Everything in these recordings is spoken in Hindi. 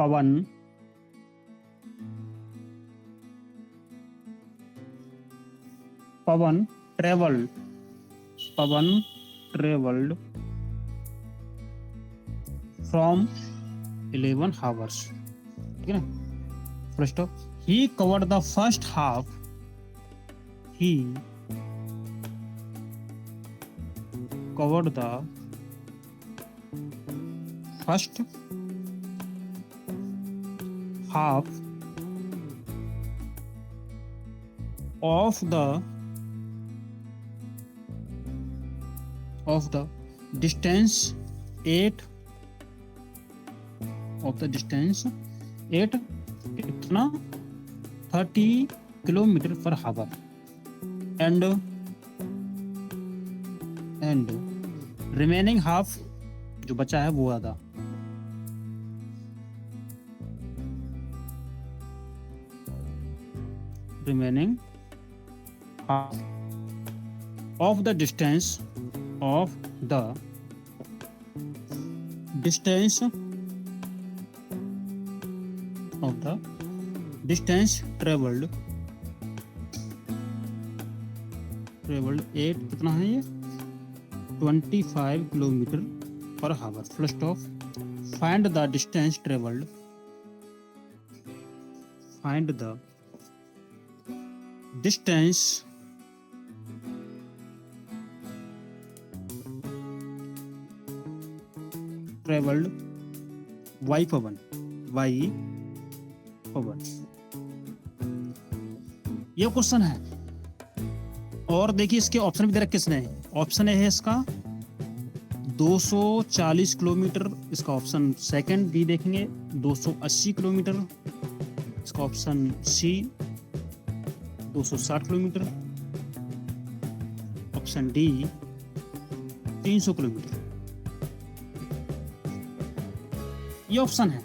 Pawan Pawan travelled Pawan travelled from 11 hours, ठीक है ना। First he covered the first half, he covered the first half of the distance 8 कितना 30 kilometre per hour and remaining half, जो बचा है वो आधा। Remaining half of the distance traveled 8 कितना है ये 25 kilometre per hour. Full stop. Find the distance travelled, find the distance travelled by Pawan, ये क्वेश्चन है। और देखिए इसके ऑप्शन भी दे रखे किसने, ऑप्शन है इसका 240 किलोमीटर, इसका ऑप्शन सेकंड बी देखेंगे 280 किलोमीटर, इसका option C 260 kilometre, option D 300 kilometre. ये ऑप्शन है।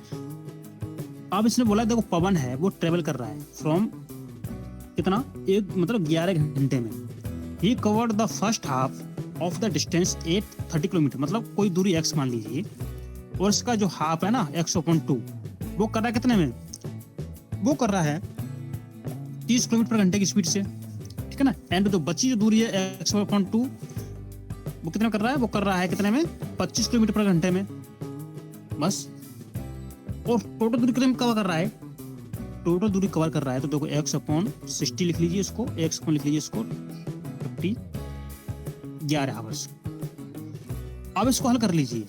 अब इसने बोला देखो पवन है वो ट्रेवल कर रहा है फ्रॉम कितना, एक मतलब 11 घंटे में। He covered the first half of the distance 30 kilometre, मतलब कोई दूरी x मान लीजिए, और इसका जो हाफ है ना x/2 वो कर रहा है कितने में, वो कर रहा है 30 किलोमीटर पर घंटे की स्पीड से, ठीक है ना। एंड जो बची जो दूरी है x/2 वो कितना कर रहा है, वो कर रहा है कितने में 25 किलोमीटर पर घंटे में बस। और टोटल दूरी कितने कवर कर रहा है, टोटल दूरी कवर कर रहा है तो देखो x/60 लिख लीजिए इसको, x लिख लीजिए इसको 50 11 आवर्स। अब इसको हल कर लीजिए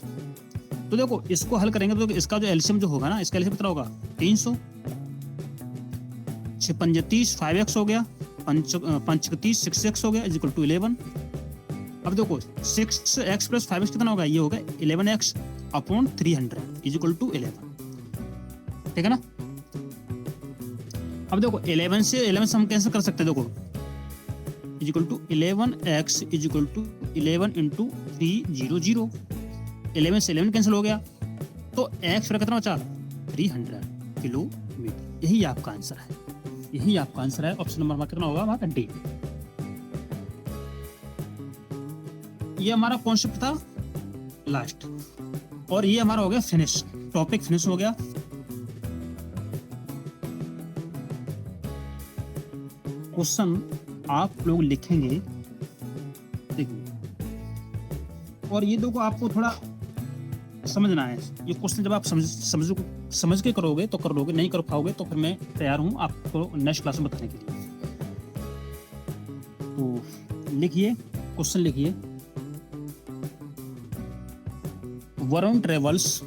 तो देखो इसको हल करेंगे तो इसका जो एलसीएम जो होगा ना, इसका एलसीएम कितना होगा 300, 6 पंजे 30 5x हो गया, 5 30 6x हो गया इज इक्वल टू 11। अब देखो 6x प्लस 5x कितना होगा, ये होगा 11x upon 300 is equal to 11, ठीक है ना। अब देखो 11 से हम कैंसिल कर सकते हैं, देखो is equal to 11x is equal to 11 into 300, 11 से 11 कैंसिल हो गया तो x कितना बचा 300 किलोमीटर। यही आपका आंसर है, यही आपका आंसर है। ऑप्शन नंबर कितना होगा हमारा डी। ये हमारा कॉन्सेप्ट था लास्ट, और ये हमारा हो गया फिनिश, टॉपिक फिनिश हो गया। क्वेश्चन आप लोग लिखेंगे देखिए, और ये देखो आपको थोड़ा समझना है। ये क्वेश्चन जब आप समझ के करोगे तो कर लोगे, नहीं कर पाओगे तो फिर मैं तैयार हूं आपको नेक्स्ट क्लास में बताने के लिए। तो लिखिए क्वेश्चन, लिखिए Varun travels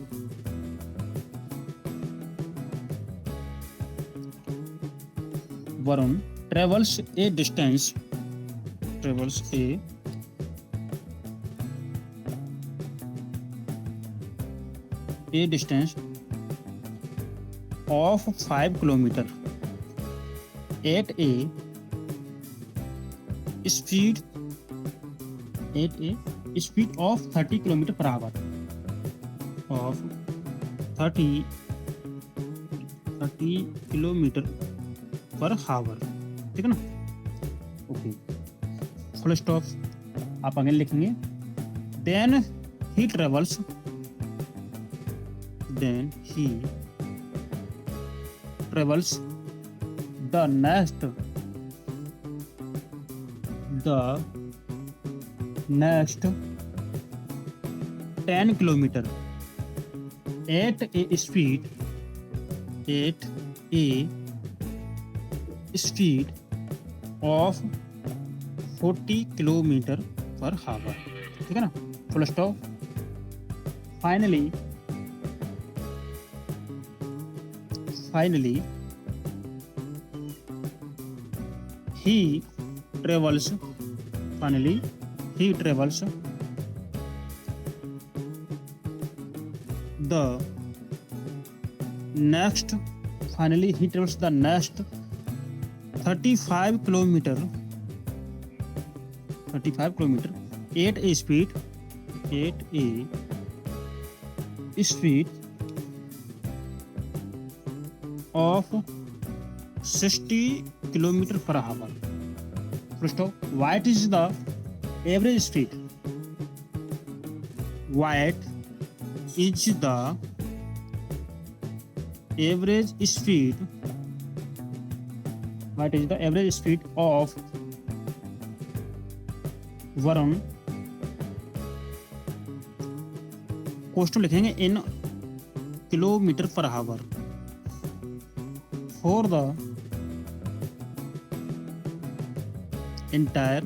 a distance of 5 kilometer at a speed of 30 kilometer per hour, of 30 kilometre per hour, ठीक है ना। Okay, full stop. आप आगे लिखेंगे देन ही travels the next 10 kilometer at a speed of 40 kilometre per hour, ठीक है ना, full stop. Finally he travels the next 35 kilometer at a speed of 60 kilometer per hour. First of, what is the average speed? What is the average speed of Varun? Question लिखेंगे in kilometre per hour for the entire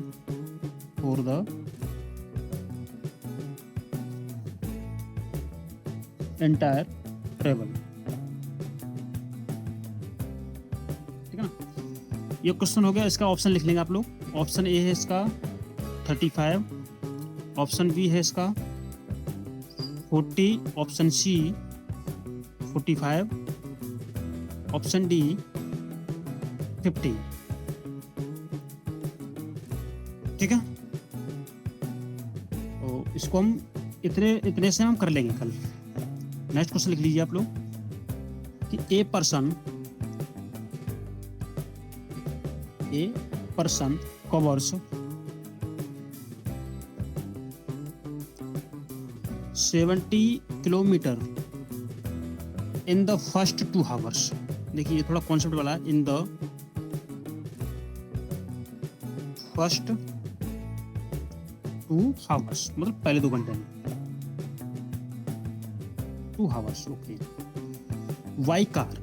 travel, ठीक है ना। ये क्वेश्चन हो गया। इसका ऑप्शन लिख लेंगे आप लोग। ऑप्शन ए है इसका 35, ऑप्शन बी है इसका 40, ऑप्शन सी 45, ऑप्शन डी 50, ठीक है। तो इसको हम इतने से हम कर लेंगे कल। नेक्स्ट क्वेश्चन लिख लीजिए आप लोग कि a person covers 70 kilometre in the first 2 hours. देखिए ये थोड़ा कॉन्सेप्ट वाला है। इन द फर्स्ट 2 आवर्स मतलब पहले 2 घंटे में 2 hours, okay. Y car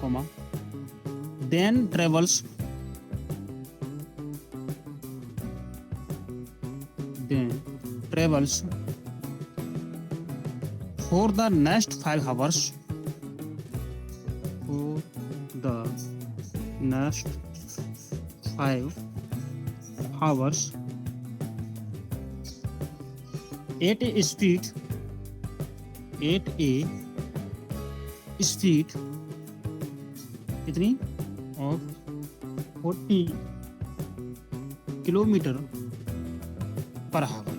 comma then travels for the next 5 hours at a speed कितनी of 40 किलोमीटर पर आवर।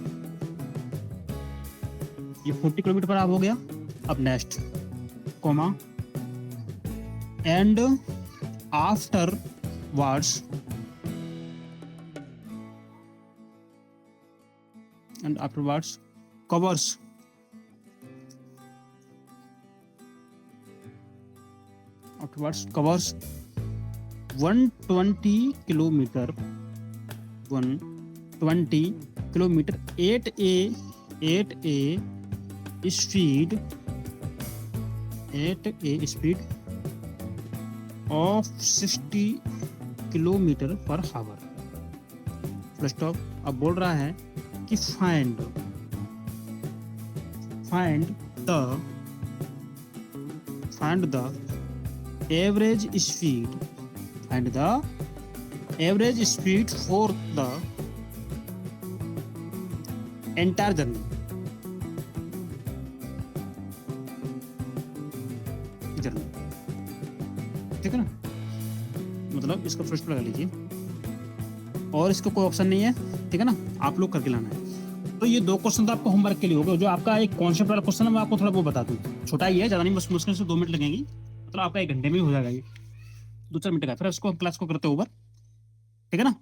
ये 40 किलोमीटर पर आवर हो गया। अब next comma and afterwards covers 120 kilometre at a speed of 60 kilometre per our. Full stop. अब बोल रहा है कि find the average speed for the entire journey. ठीक है ना, मतलब इसका फर्स्ट लगा लीजिए और इसका कोई ऑप्शन नहीं है, ठीक है ना, आप लोग करके लाना है। तो ये 2 क्वेश्चन तो आपको होमवर्क के लिए होगा। जो आपका एक कॉन्सेप्ट वाला क्वेश्चन है मैं आपको थोड़ा वो बता दूं, छोटा ही है, ज्यादा नहीं, बस मुश्किल से 2 मिनट लगेंगी, मतलब आपका 1 घंटे में ही हो जाएगा ये, 2-4 मिनट का। फिर उसको क्लास को करते ओवर, ठीक है ना।